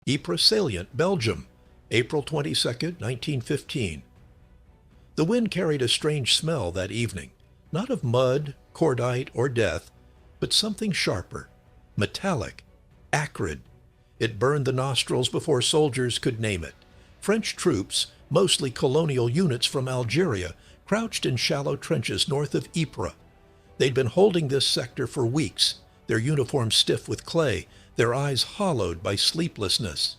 Ypres Salient, Belgium, April 22, 1915. The wind carried a strange smell that evening, not of mud, cordite, or death, but something sharper, metallic, acrid. It burned the nostrils before soldiers could name it. French troops, mostly colonial units from Algeria, crouched in shallow trenches north of Ypres. They'd been holding this sector for weeks, their uniforms stiff with clay, their eyes hollowed by sleeplessness.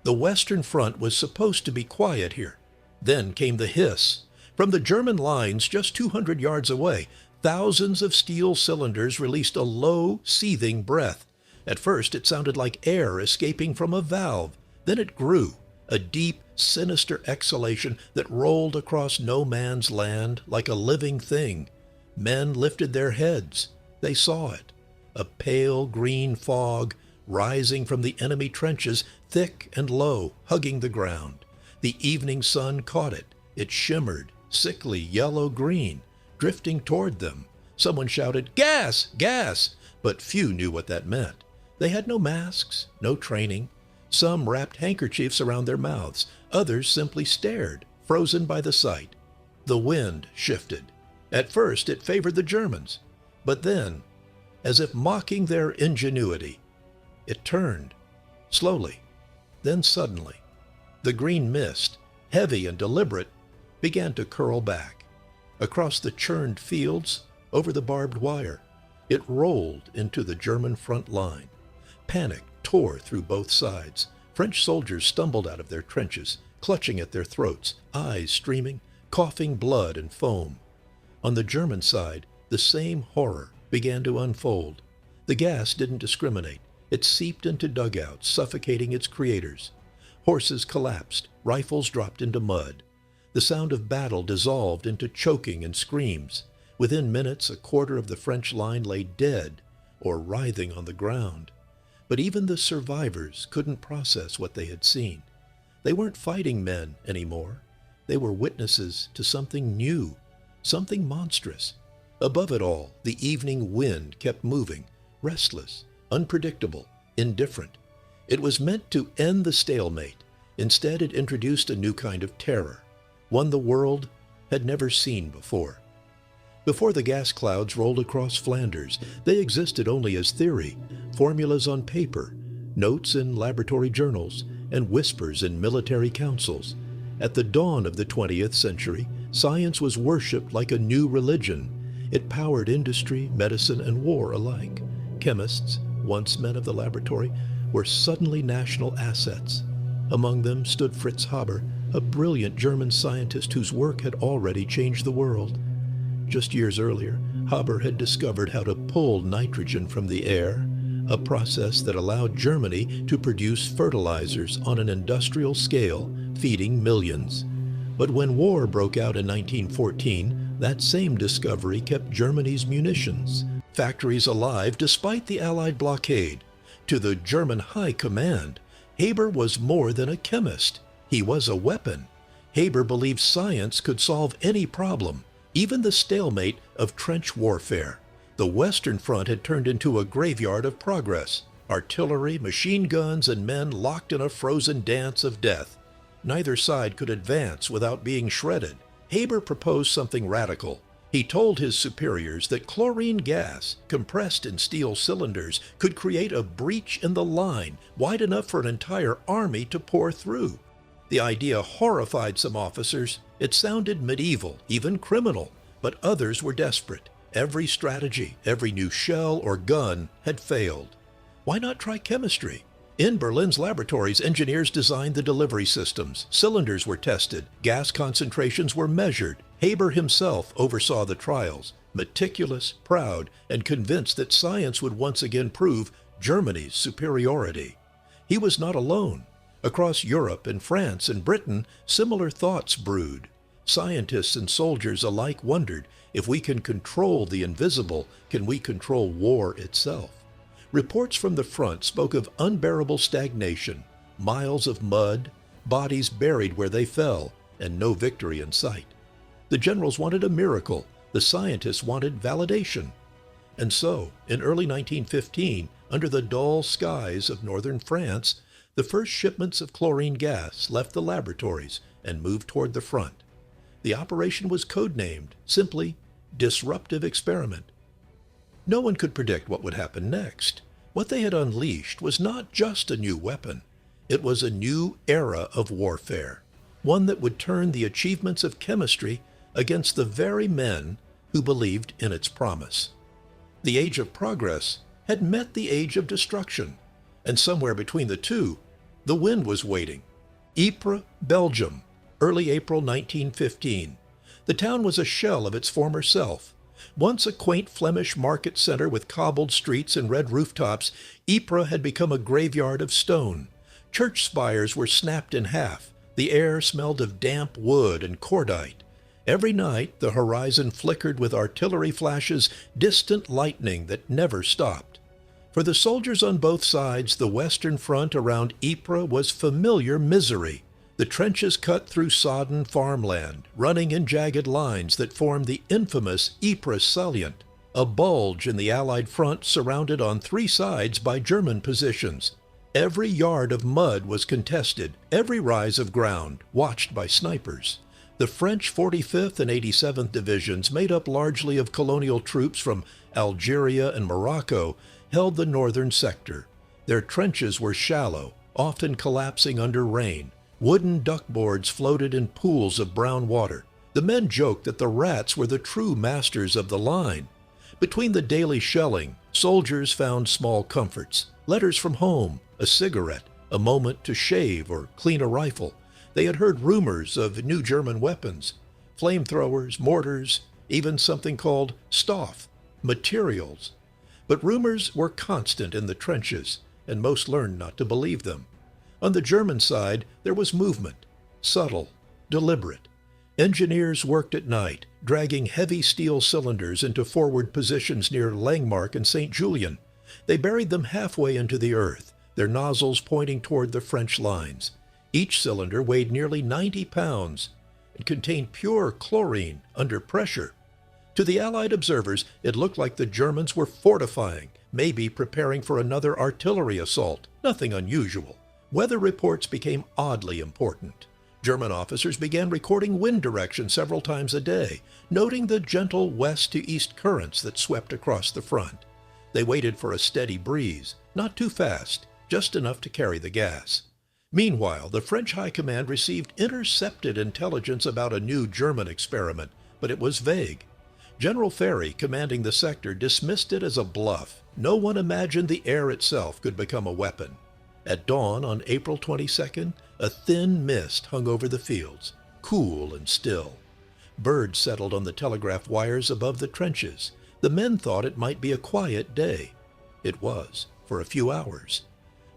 The Western Front was supposed to be quiet here. Then came the hiss. From the German lines just 200 yards away, thousands of steel cylinders released a low, seething breath. At first it sounded like air escaping from a valve. Then it grew, a deep, sinister exhalation that rolled across no man's land like a living thing. Men lifted their heads. They saw it. A pale green fog rising from the enemy trenches, thick and low, hugging the ground. The evening sun caught it. It shimmered, sickly yellow-green, drifting toward them. Someone shouted, "Gas! Gas!" But few knew what that meant. They had no masks, no training. Some wrapped handkerchiefs around their mouths. Others simply stared, frozen by the sight. The wind shifted. At first it favored the Germans, but then, as if mocking their ingenuity, it turned, slowly, then suddenly. The green mist, heavy and deliberate, began to curl back. Across the churned fields, over the barbed wire, it rolled into the German front line. Panic tore through both sides. French soldiers stumbled out of their trenches, clutching at their throats, eyes streaming, coughing blood and foam. On the German side, the same horror began to unfold. The gas didn't discriminate. It seeped into dugouts, suffocating its creators. Horses collapsed, rifles dropped into mud. The sound of battle dissolved into choking and screams. Within minutes, a quarter of the French line lay dead or writhing on the ground. But even the survivors couldn't process what they had seen. They weren't fighting men anymore. They were witnesses to something new, something monstrous. Above it all, the evening wind kept moving, restless, unpredictable, indifferent. It was meant to end the stalemate. Instead, it introduced a new kind of terror, one the world had never seen before. Before the gas clouds rolled across Flanders, they existed only as theory, formulas on paper, notes in laboratory journals, and whispers in military councils. At the dawn of the 20th century, science was worshipped like a new religion. It powered industry, medicine, and war alike. Chemists, once men of the laboratory, were suddenly national assets. Among them stood Fritz Haber, a brilliant German scientist whose work had already changed the world. Just years earlier, Haber had discovered how to pull nitrogen from the air, a process that allowed Germany to produce fertilizers on an industrial scale, feeding millions. But when war broke out in 1914, that same discovery kept Germany's munitions, factories alive despite the Allied blockade. To the German High Command, Haber was more than a chemist. He was a weapon. Haber believed science could solve any problem, even the stalemate of trench warfare. The Western Front had turned into a graveyard of progress. Artillery, machine guns, and men locked in a frozen dance of death. Neither side could advance without being shredded. Haber proposed something radical. He told his superiors that chlorine gas, compressed in steel cylinders, could create a breach in the line wide enough for an entire army to pour through. The idea horrified some officers. It sounded medieval, even criminal, but others were desperate. Every strategy, every new shell or gun had failed. Why not try chemistry? In Berlin's laboratories, engineers designed the delivery systems. Cylinders were tested. Gas concentrations were measured. Haber himself oversaw the trials, meticulous, proud, and convinced that science would once again prove Germany's superiority. He was not alone. Across Europe and France and Britain, similar thoughts brewed. Scientists and soldiers alike wondered, if we can control the invisible, can we control war itself? Reports from the front spoke of unbearable stagnation, miles of mud, bodies buried where they fell, and no victory in sight. The generals wanted a miracle. The scientists wanted validation. And so, in early 1915, under the dull skies of northern France, the first shipments of chlorine gas left the laboratories and moved toward the front. The operation was codenamed simply Disruptive Experiment. No one could predict what would happen next. What they had unleashed was not just a new weapon. It was a new era of warfare, one that would turn the achievements of chemistry against the very men who believed in its promise. The age of progress had met the age of destruction, and somewhere between the two, the wind was waiting. Ypres, Belgium, early April 1915. The town was a shell of its former self. Once a quaint Flemish market center with cobbled streets and red rooftops, Ypres had become a graveyard of stone. Church spires were snapped in half. The air smelled of damp wood and cordite. Every night the horizon flickered with artillery flashes, distant lightning that never stopped. For the soldiers on both sides, the western front around Ypres was familiar misery. The trenches cut through sodden farmland, running in jagged lines that formed the infamous Ypres salient, a bulge in the Allied front surrounded on three sides by German positions. Every yard of mud was contested, every rise of ground watched by snipers. The French 45th and 87th Divisions, made up largely of colonial troops from Algeria and Morocco, held the northern sector. Their trenches were shallow, often collapsing under rain. Wooden duckboards floated in pools of brown water. The men joked that the rats were the true masters of the line. Between the daily shelling, soldiers found small comforts: letters from home, a cigarette, a moment to shave or clean a rifle. They had heard rumors of new German weapons, flamethrowers, mortars, even something called Stoff, materials. But rumors were constant in the trenches, and most learned not to believe them. On the German side, there was movement, subtle, deliberate. Engineers worked at night, dragging heavy steel cylinders into forward positions near Langmark and St. Julien. They buried them halfway into the earth, their nozzles pointing toward the French lines. Each cylinder weighed nearly 90 pounds and contained pure chlorine under pressure. To the Allied observers, it looked like the Germans were fortifying, maybe preparing for another artillery assault. Nothing unusual. Weather reports became oddly important. German officers began recording wind direction several times a day, noting the gentle west to east currents that swept across the front. They waited for a steady breeze, not too fast, just enough to carry the gas. Meanwhile, the French High Command received intercepted intelligence about a new German experiment, but it was vague. General Ferry, commanding the sector, dismissed it as a bluff. No one imagined the air itself could become a weapon. At dawn on April 22nd, a thin mist hung over the fields, cool and still. Birds settled on the telegraph wires above the trenches. The men thought it might be a quiet day. It was, for a few hours.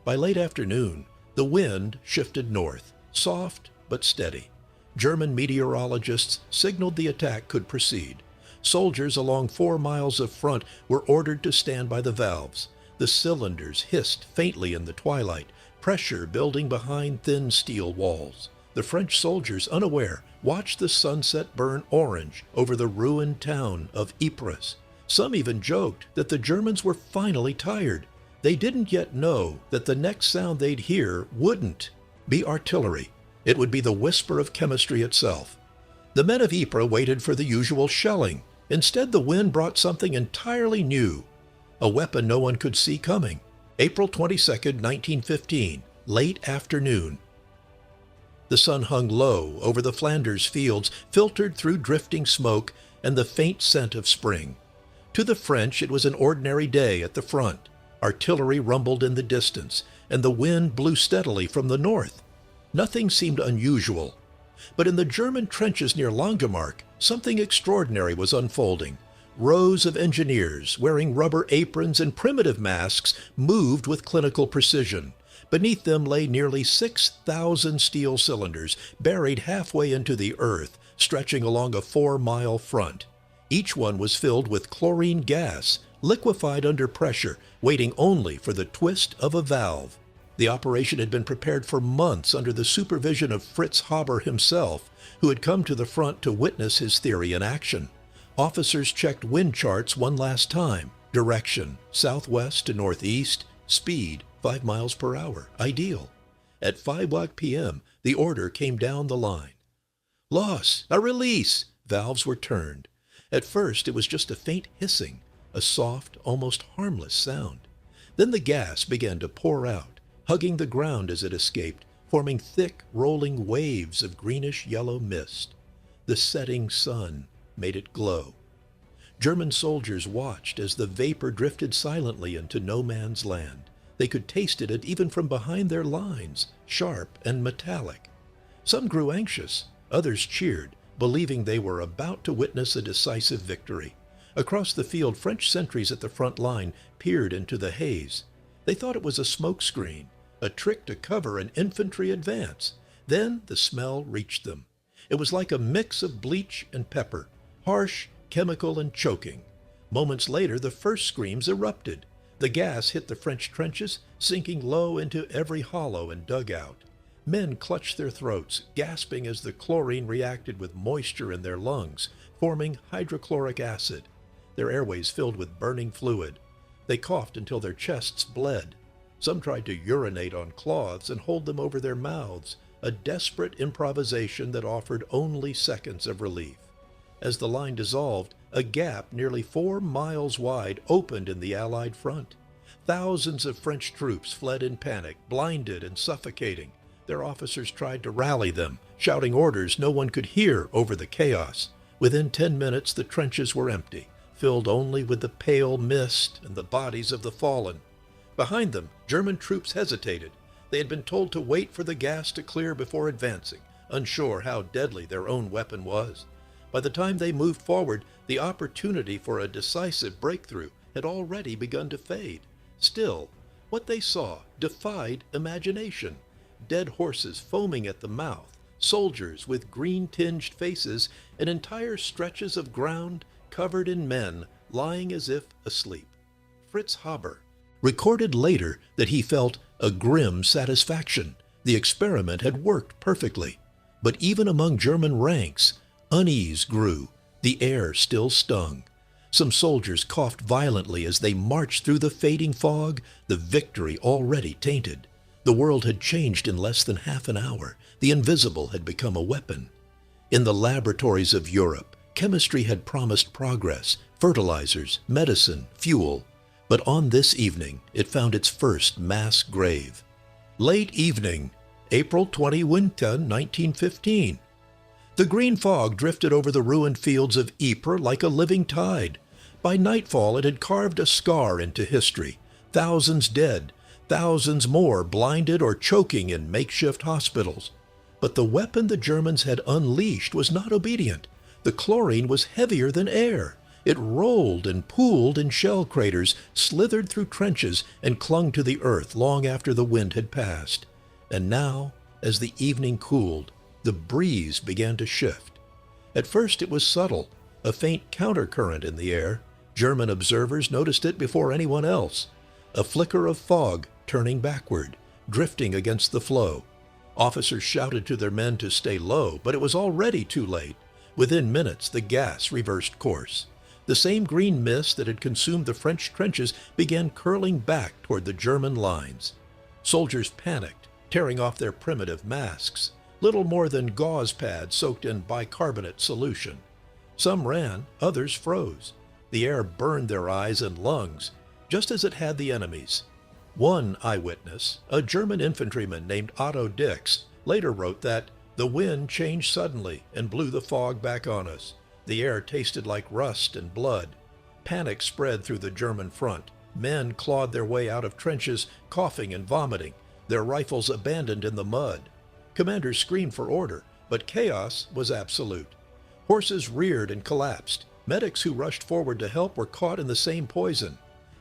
By late afternoon, the wind shifted north, soft but steady. German meteorologists signaled the attack could proceed. Soldiers along 4 miles of front were ordered to stand by the valves. The cylinders hissed faintly in the twilight, pressure building behind thin steel walls. The French soldiers, unaware, watched the sunset burn orange over the ruined town of Ypres. Some even joked that the Germans were finally tired. They didn't yet know that the next sound they'd hear wouldn't be artillery. It would be the whisper of chemistry itself. The men of Ypres waited for the usual shelling. Instead, the wind brought something entirely new. A weapon no one could see coming. April 22nd, 1915, late afternoon. The sun hung low over the Flanders fields, filtered through drifting smoke and the faint scent of spring. To the French, it was an ordinary day at the front. Artillery rumbled in the distance, and the wind blew steadily from the north. Nothing seemed unusual. But in the German trenches near Langemark, something extraordinary was unfolding. Rows of engineers, wearing rubber aprons and primitive masks, moved with clinical precision. Beneath them lay nearly 6,000 steel cylinders, buried halfway into the earth, stretching along a 4-mile front. Each one was filled with chlorine gas, liquefied under pressure, waiting only for the twist of a valve. The operation had been prepared for months under the supervision of Fritz Haber himself, who had come to the front to witness his theory in action. Officers checked wind charts one last time. Direction, southwest to northeast, speed, 5 miles per hour, ideal. At 5 p.m., the order came down the line. Loss! A release! Valves were turned. At first it was just a faint hissing, a soft, almost harmless sound. Then the gas began to pour out, hugging the ground as it escaped, forming thick, rolling waves of greenish-yellow mist. The setting sun made it glow. German soldiers watched as the vapor drifted silently into no man's land. They could taste it even from behind their lines, sharp and metallic. Some grew anxious, others cheered, believing they were about to witness a decisive victory. Across the field, French sentries at the front line peered into the haze. They thought it was a smoke screen, a trick to cover an infantry advance. Then the smell reached them. It was like a mix of bleach and pepper, harsh, chemical, and choking. Moments later, the first screams erupted. The gas hit the French trenches, sinking low into every hollow and dugout. Men clutched their throats, gasping as the chlorine reacted with moisture in their lungs, forming hydrochloric acid. Their airways filled with burning fluid. They coughed until their chests bled. Some tried to urinate on cloths and hold them over their mouths, a desperate improvisation that offered only seconds of relief. As the line dissolved, a gap nearly 4 miles wide opened in the Allied front. Thousands of French troops fled in panic, blinded and suffocating. Their officers tried to rally them, shouting orders no one could hear over the chaos. Within 10 minutes, the trenches were empty, filled only with the pale mist and the bodies of the fallen. Behind them, German troops hesitated. They had been told to wait for the gas to clear before advancing, unsure how deadly their own weapon was. By the time they moved forward, the opportunity for a decisive breakthrough had already begun to fade. Still, what they saw defied imagination. Dead horses foaming at the mouth, soldiers with green-tinged faces, and entire stretches of ground covered in men lying as if asleep. Fritz Haber recorded later that he felt a grim satisfaction. The experiment had worked perfectly. But even among German ranks, unease grew. The air still stung. Some soldiers coughed violently as they marched through the fading fog, the victory already tainted. The world had changed in less than half an hour. The invisible had become a weapon. In the laboratories of Europe, chemistry had promised progress, fertilizers, medicine, fuel. But on this evening, it found its first mass grave. Late evening, April 20, 1915. The green fog drifted over the ruined fields of Ypres like a living tide. By nightfall, it had carved a scar into history. Thousands dead, thousands more blinded or choking in makeshift hospitals. But the weapon the Germans had unleashed was not obedient. The chlorine was heavier than air. It rolled and pooled in shell craters, slithered through trenches, and clung to the earth long after the wind had passed. And now, as the evening cooled, the breeze began to shift. At first it was subtle, a faint countercurrent in the air. German observers noticed it before anyone else. A flicker of fog turning backward, drifting against the flow. Officers shouted to their men to stay low, but it was already too late. Within minutes, the gas reversed course. The same green mist that had consumed the French trenches began curling back toward the German lines. Soldiers panicked, tearing off their primitive masks, little more than gauze pads soaked in bicarbonate solution. Some ran, others froze. The air burned their eyes and lungs, just as it had the enemies. One eyewitness, a German infantryman named Otto Dix, later wrote that the wind changed suddenly and blew the fog back on us. The air tasted like rust and blood. Panic spread through the German front. Men clawed their way out of trenches, coughing and vomiting, their rifles abandoned in the mud. Commanders screamed for order, but chaos was absolute. Horses reared and collapsed. Medics who rushed forward to help were caught in the same poison.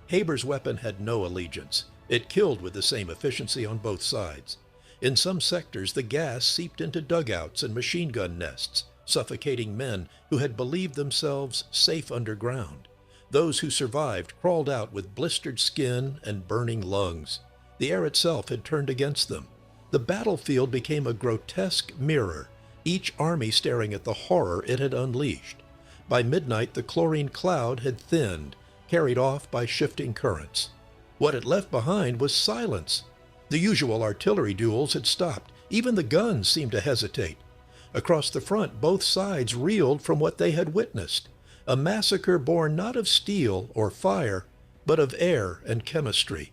Haber's weapon had no allegiance. It killed with the same efficiency on both sides. In some sectors, the gas seeped into dugouts and machine gun nests, suffocating men who had believed themselves safe underground. Those who survived crawled out with blistered skin and burning lungs. The air itself had turned against them. The battlefield became a grotesque mirror, each army staring at the horror it had unleashed. By midnight, the chlorine cloud had thinned, carried off by shifting currents. What it left behind was silence. The usual artillery duels had stopped. Even the guns seemed to hesitate. Across the front, both sides reeled from what they had witnessed. A massacre born not of steel or fire, but of air and chemistry.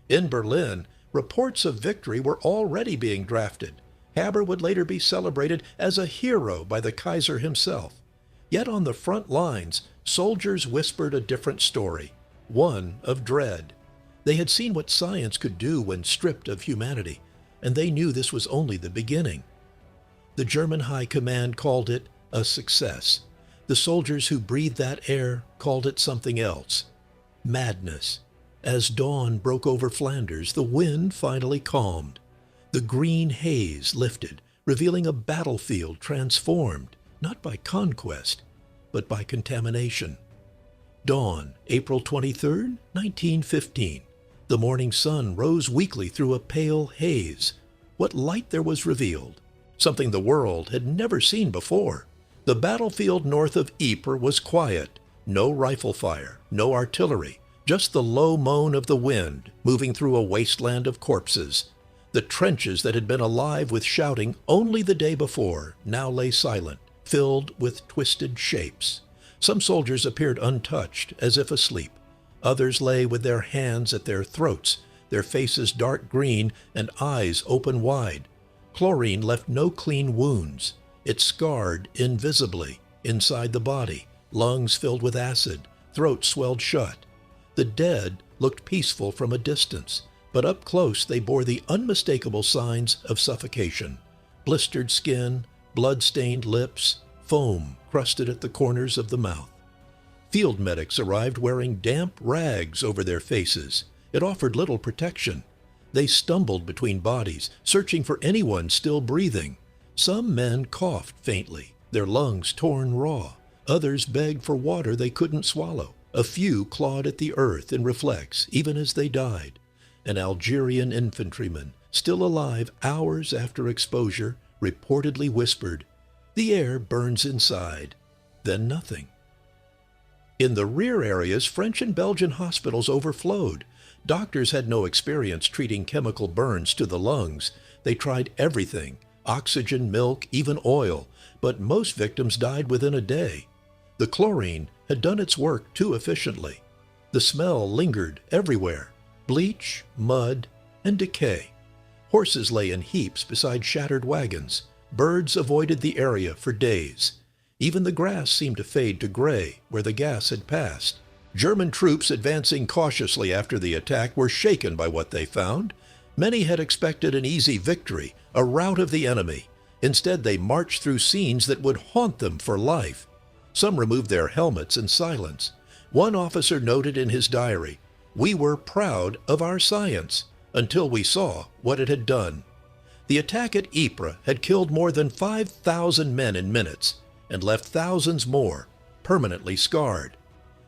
In Berlin, reports of victory were already being drafted. Haber would later be celebrated as a hero by the Kaiser himself. Yet on the front lines, soldiers whispered a different story, one of dread. They had seen what science could do when stripped of humanity, and they knew this was only the beginning. The German High Command called it a success. The soldiers who breathed that air called it something else, madness. As dawn broke over Flanders, the wind finally calmed. The green haze lifted, revealing a battlefield transformed, not by conquest, but by contamination. Dawn, April 23, 1915. The morning sun rose weakly through a pale haze. What light there was revealed, something the world had never seen before. The battlefield north of Ypres was quiet. No rifle fire, no artillery, just the low moan of the wind moving through a wasteland of corpses. The trenches that had been alive with shouting only the day before now lay silent, filled with twisted shapes. Some soldiers appeared untouched, as if asleep. Others lay with their hands at their throats, their faces dark green and eyes open wide. Chlorine left no clean wounds. It scarred invisibly inside the body, lungs filled with acid, throat swelled shut. The dead looked peaceful from a distance, but up close they bore the unmistakable signs of suffocation. Blistered skin, blood-stained lips, foam crusted at the corners of the mouth. Field medics arrived wearing damp rags over their faces. It offered little protection. They stumbled between bodies, searching for anyone still breathing. Some men coughed faintly, their lungs torn raw. Others begged for water they couldn't swallow. A few clawed at the earth in reflex, even as they died. An Algerian infantryman, still alive hours after exposure, reportedly whispered, "The air burns inside." Then nothing. In the rear areas, French and Belgian hospitals overflowed. Doctors had no experience treating chemical burns to the lungs. They tried everything, oxygen, milk, even oil, but most victims died within a day. The chlorine had done its work too efficiently. The smell lingered everywhere, bleach, mud, and decay. Horses lay in heaps beside shattered wagons. Birds avoided the area for days. Even the grass seemed to fade to gray where the gas had passed. German troops advancing cautiously after the attack were shaken by what they found. Many had expected an easy victory, a rout of the enemy. Instead, they marched through scenes that would haunt them for life. Some removed their helmets in silence. One officer noted in his diary, "We were proud of our science until we saw what it had done." The attack at Ypres had killed more than 5,000 men in minutes and left thousands more permanently scarred.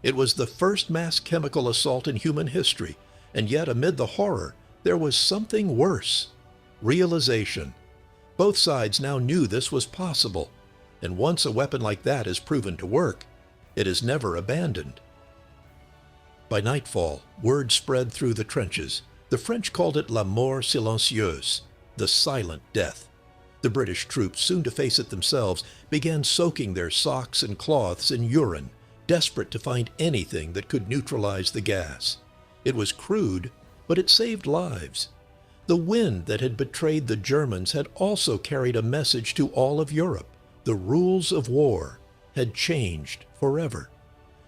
It was the first mass chemical assault in human history, and yet amid the horror, there was something worse: realization. Both sides now knew this was possible, and once a weapon like that is proven to work, it is never abandoned. By nightfall, word spread through the trenches. The French called it la mort silencieuse, the silent death. The British troops, soon to face it themselves, began soaking their socks and cloths in urine, desperate to find anything that could neutralize the gas. It was crude, but it saved lives. The wind that had betrayed the Germans had also carried a message to all of Europe. The rules of war had changed forever.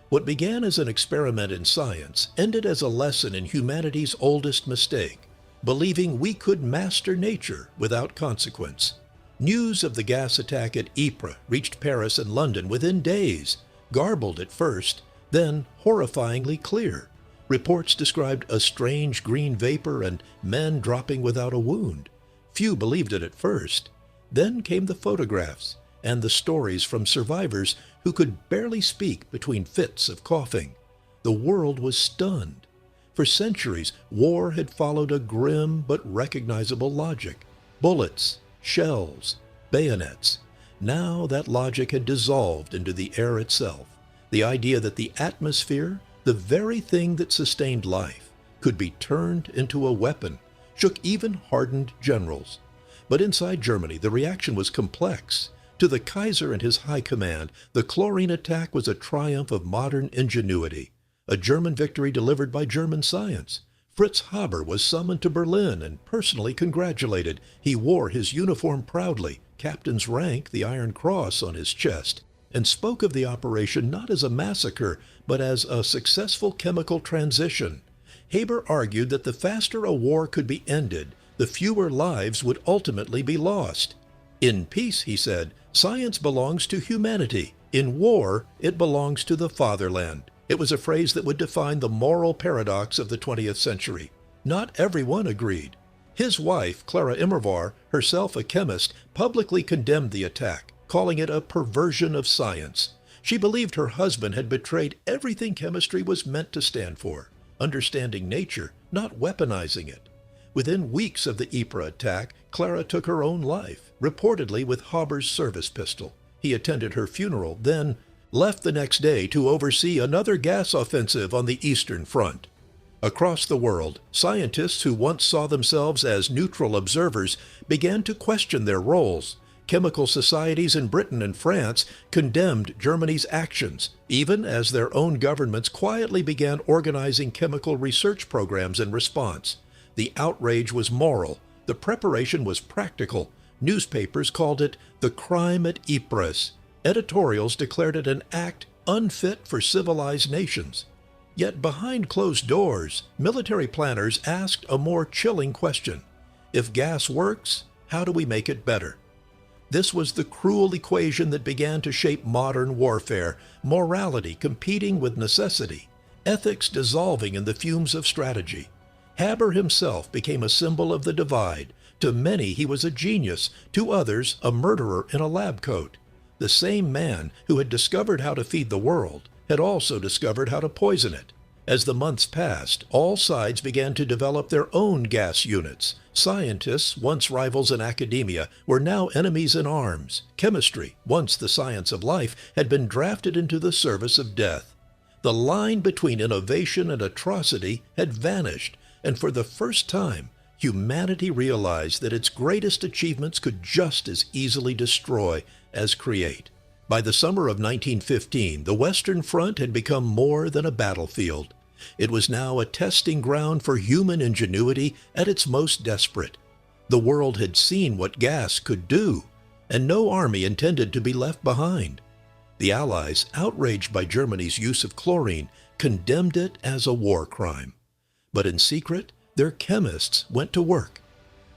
What began as an experiment in science ended as a lesson in humanity's oldest mistake, believing we could master nature without consequence. News of the gas attack at Ypres reached Paris and London within days, garbled at first, then horrifyingly clear. Reports described a strange green vapor and men dropping without a wound. Few believed it at first. Then came the photographs and the stories from survivors who could barely speak between fits of coughing. The world was stunned. For centuries, war had followed a grim but recognizable logic. Bullets, shells, bayonets. Now that logic had dissolved into the air itself. The idea that the atmosphere, the very thing that sustained life, could be turned into a weapon, shook even hardened generals. But inside Germany, the reaction was complex. To the Kaiser and his high command, the chlorine attack was a triumph of modern ingenuity, a German victory delivered by German science. Fritz Haber was summoned to Berlin and personally congratulated. He wore his uniform proudly, captain's rank, the Iron Cross on his chest, and spoke of the operation not as a massacre, but as a successful chemical transition. Haber argued that the faster a war could be ended, the fewer lives would ultimately be lost. In peace, he said, science belongs to humanity. In war, it belongs to the fatherland. It was a phrase that would define the moral paradox of the 20th century. Not everyone agreed. His wife, Clara Immerwahr, herself a chemist, publicly condemned the attack, calling it a perversion of science. She believed her husband had betrayed everything chemistry was meant to stand for, understanding nature, not weaponizing it. Within weeks of the Ypres attack, Clara took her own life, reportedly with Haber's service pistol. He attended her funeral, then left the next day to oversee another gas offensive on the Eastern Front. Across the world, scientists who once saw themselves as neutral observers began to question their roles. Chemical societies in Britain and France condemned Germany's actions, even as their own governments quietly began organizing chemical research programs in response. The outrage was moral. The preparation was practical. Newspapers called it the crime at Ypres. Editorials declared it an act unfit for civilized nations. Yet behind closed doors, military planners asked a more chilling question. If gas works, how do we make it better? This was the cruel equation that began to shape modern warfare, morality competing with necessity, ethics dissolving in the fumes of strategy. Haber himself became a symbol of the divide. To many, he was a genius. To others, a murderer in a lab coat. The same man who had discovered how to feed the world had also discovered how to poison it. As the months passed, all sides began to develop their own gas units. Scientists, once rivals in academia, were now enemies in arms. Chemistry, once the science of life, had been drafted into the service of death. The line between innovation and atrocity had vanished, and for the first time, humanity realized that its greatest achievements could just as easily destroy as create. By the summer of 1915, the Western Front had become more than a battlefield. It was now a testing ground for human ingenuity at its most desperate. The world had seen what gas could do, and no army intended to be left behind. The Allies, outraged by Germany's use of chlorine, condemned it as a war crime. But in secret, their chemists went to work.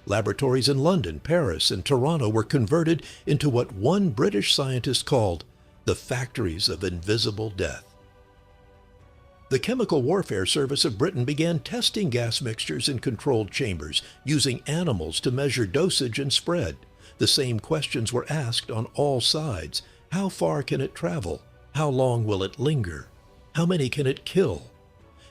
Laboratories in London, Paris, and Toronto were converted into what one British scientist called the factories of invisible death. The Chemical Warfare Service of Britain began testing gas mixtures in controlled chambers, using animals to measure dosage and spread. The same questions were asked on all sides. How far can it travel? How long will it linger? How many can it kill?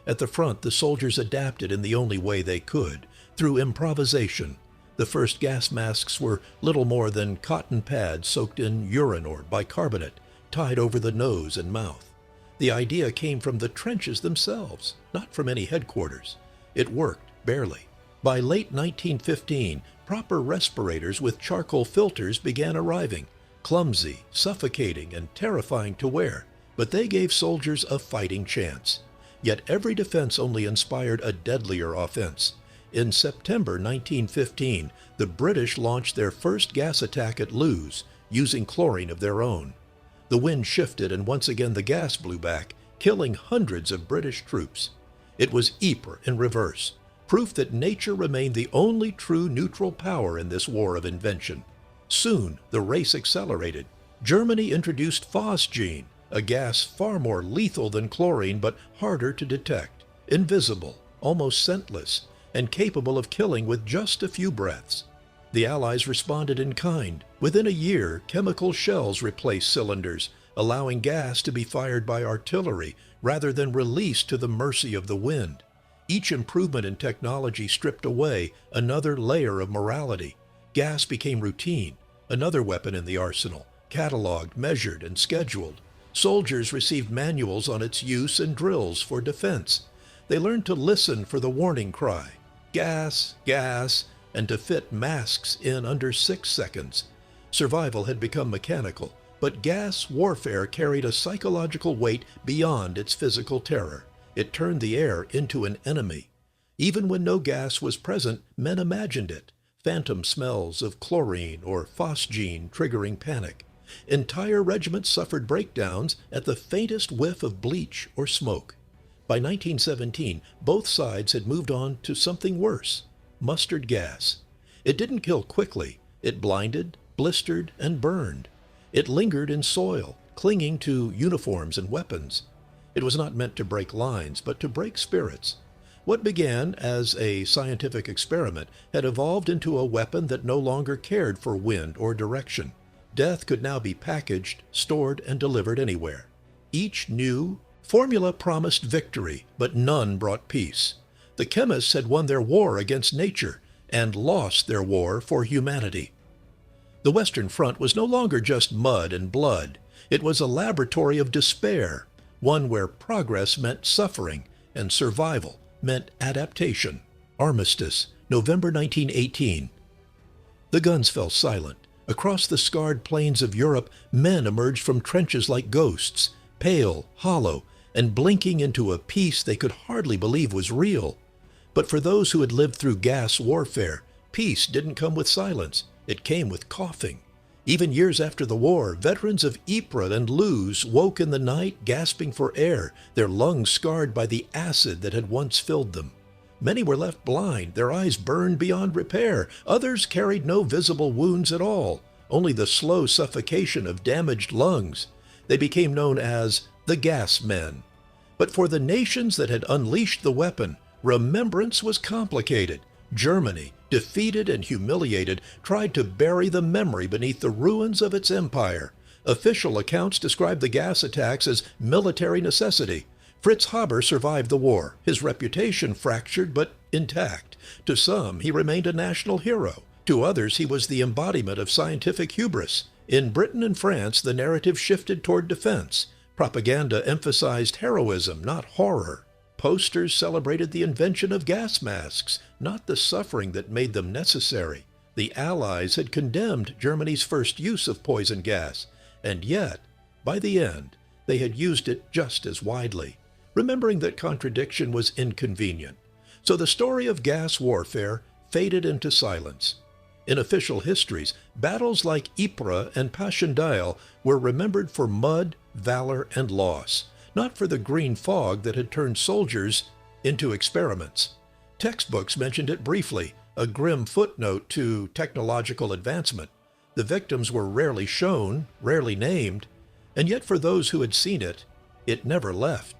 At the front, the soldiers adapted in the only way they could, through improvisation. The first gas masks were little more than cotton pads soaked in urine or bicarbonate, tied over the nose and mouth. The idea came from the trenches themselves, not from any headquarters. It worked, barely. By late 1915, proper respirators with charcoal filters began arriving, clumsy, suffocating, and terrifying to wear, but they gave soldiers a fighting chance. Yet every defense only inspired a deadlier offense. In September 1915, the British launched their first gas attack at Loos, using chlorine of their own. The wind shifted and once again the gas blew back, killing hundreds of British troops. It was Ypres in reverse, proof that nature remained the only true neutral power in this war of invention. Soon, the race accelerated. Germany introduced phosgene, a gas far more lethal than chlorine but harder to detect, invisible, almost scentless, and capable of killing with just a few breaths. The Allies responded in kind. Within a year, chemical shells replaced cylinders, allowing gas to be fired by artillery rather than released to the mercy of the wind. Each improvement in technology stripped away another layer of morality. Gas became routine, another weapon in the arsenal, cataloged, measured, and scheduled. Soldiers received manuals on its use and drills for defense. They learned to listen for the warning cry. gas, gas, and to fit masks in under 6 seconds. Survival had become mechanical, but gas warfare carried a psychological weight beyond its physical terror. It turned the air into an enemy. Even when no gas was present, men imagined it. Phantom smells of chlorine or phosgene triggering panic. Entire regiments suffered breakdowns at the faintest whiff of bleach or smoke. By 1917, both sides had moved on to something worse: mustard gas. It didn't kill quickly. It blinded, blistered, and burned. It lingered in soil, clinging to uniforms and weapons. It was not meant to break lines, but to break spirits. What began as a scientific experiment had evolved into a weapon that no longer cared for wind or direction. Death could now be packaged, stored, and delivered anywhere. Each new formula promised victory, but none brought peace. The chemists had won their war against nature and lost their war for humanity. The Western Front was no longer just mud and blood. It was a laboratory of despair, one where progress meant suffering and survival meant adaptation. Armistice, November 1918. The guns fell silent. Across the scarred plains of Europe, men emerged from trenches like ghosts, pale, hollow, and blinking into a peace they could hardly believe was real. But for those who had lived through gas warfare, peace didn't come with silence. It came with coughing. Even years after the war, veterans of Ypres and Loos woke in the night gasping for air, their lungs scarred by the acid that had once filled them. Many were left blind, their eyes burned beyond repair. Others carried no visible wounds at all, only the slow suffocation of damaged lungs. They became known as the gas men. But for the nations that had unleashed the weapon, remembrance was complicated. Germany, defeated and humiliated, tried to bury the memory beneath the ruins of its empire. Official accounts describe the gas attacks as military necessity. Fritz Haber survived the war, his reputation fractured but intact. To some, he remained a national hero. To others, he was the embodiment of scientific hubris. In Britain and France, the narrative shifted toward defense. Propaganda emphasized heroism, not horror. Posters celebrated the invention of gas masks, not the suffering that made them necessary. The Allies had condemned Germany's first use of poison gas, and yet, by the end, they had used it just as widely, remembering that contradiction was inconvenient. So the story of gas warfare faded into silence. In official histories, battles like Ypres and Passchendaele were remembered for mud, valor, and loss, not for the green fog that had turned soldiers into experiments. Textbooks mentioned it briefly, a grim footnote to technological advancement. The victims were rarely shown, rarely named, and yet for those who had seen it, it never left.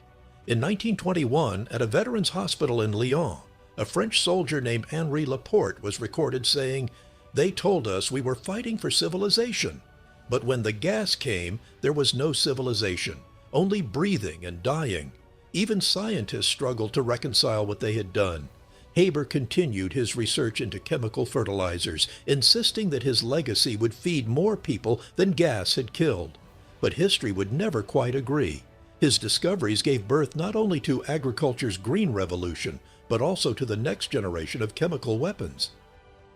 In 1921, at a veterans' hospital in Lyon, a French soldier named Henri Laporte was recorded saying, "They told us we were fighting for civilization, but when the gas came, there was no civilization. Only breathing and dying." Even scientists struggled to reconcile what they had done. Haber continued his research into chemical fertilizers, insisting that his legacy would feed more people than gas had killed. But history would never quite agree. His discoveries gave birth not only to agriculture's green revolution, but also to the next generation of chemical weapons.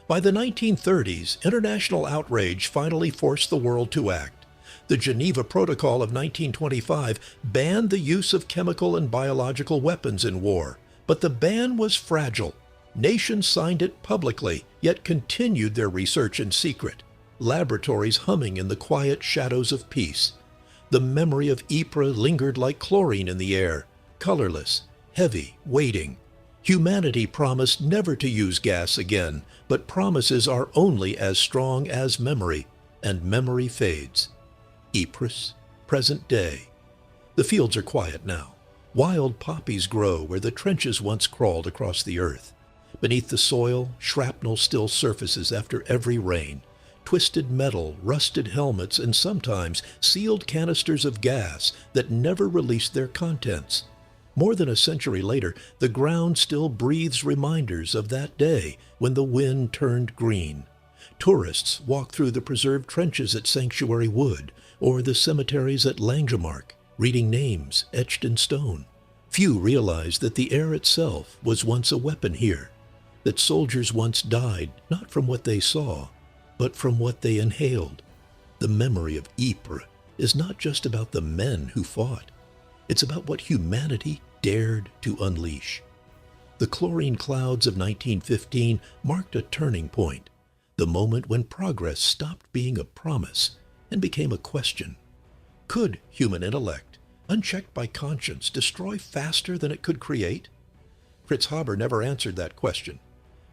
By the 1930s, international outrage finally forced the world to act. The Geneva Protocol of 1925 banned the use of chemical and biological weapons in war, but the ban was fragile. Nations signed it publicly, yet continued their research in secret, laboratories humming in the quiet shadows of peace. The memory of Ypres lingered like chlorine in the air, colorless, heavy, waiting. Humanity promised never to use gas again, but promises are only as strong as memory, and memory fades. Ypres, present day. The fields are quiet now. Wild poppies grow where the trenches once crawled across the earth. Beneath the soil, shrapnel still surfaces after every rain. Twisted metal, rusted helmets, and sometimes sealed canisters of gas that never released their contents. More than a century later, the ground still breathes reminders of that day when the wind turned green. Tourists walk through the preserved trenches at Sanctuary Wood or the cemeteries at Langemarck, reading names etched in stone. Few realize that the air itself was once a weapon here. that soldiers once died not from what they saw, but from what they inhaled. The memory of Ypres is not just about the men who fought. It's about what humanity dared to unleash. The chlorine clouds of 1915 marked a turning point, the moment when progress stopped being a promise and became a question. Could human intellect, unchecked by conscience, destroy faster than it could create? Fritz Haber never answered that question.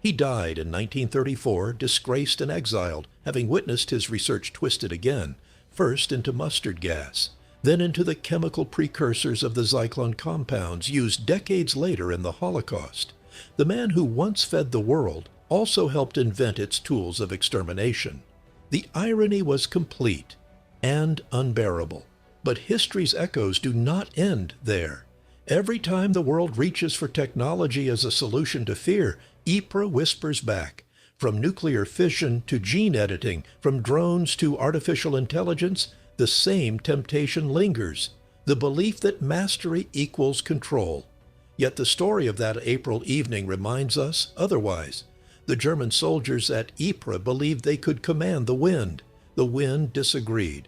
He died in 1934, disgraced and exiled, having witnessed his research twisted again, first into mustard gas, then into the chemical precursors of the Zyklon compounds used decades later in the Holocaust. The man who once fed the world also helped invent its tools of extermination. The irony was complete and unbearable. But history's echoes do not end there. Every time the world reaches for technology as a solution to fear, Ypres whispers back. From nuclear fission to gene editing, from drones to artificial intelligence, the same temptation lingers, the belief that mastery equals control. Yet the story of that April evening reminds us otherwise. The German soldiers at Ypres believed they could command the wind. The wind disagreed.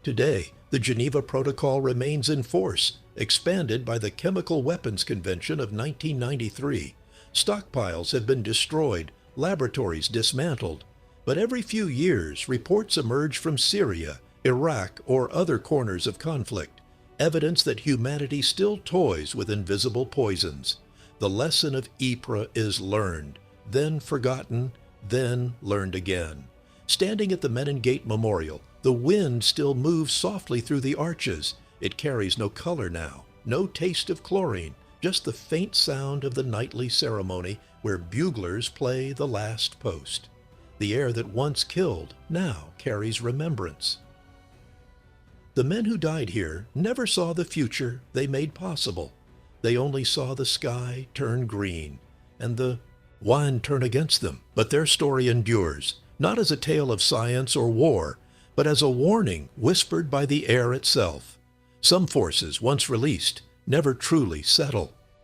Today, the Geneva Protocol remains in force, expanded by the Chemical Weapons Convention of 1993. Stockpiles have been destroyed, laboratories dismantled. But every few years, reports emerge from Syria, Iraq, or other corners of conflict, evidence that humanity still toys with invisible poisons. The lesson of Ypres is learned, then forgotten, then learned again. Standing at the Menengate Memorial, the wind still moves softly through the arches. It carries no color now, no taste of chlorine, just the faint sound of the nightly ceremony where buglers play the last post. The air that once killed now carries remembrance. The men who died here never saw the future they made possible. They only saw the sky turn green and the wine turn against them. But their story endures, not as a tale of science or war, but as a warning whispered by the air itself. Some forces, once released, never truly settle.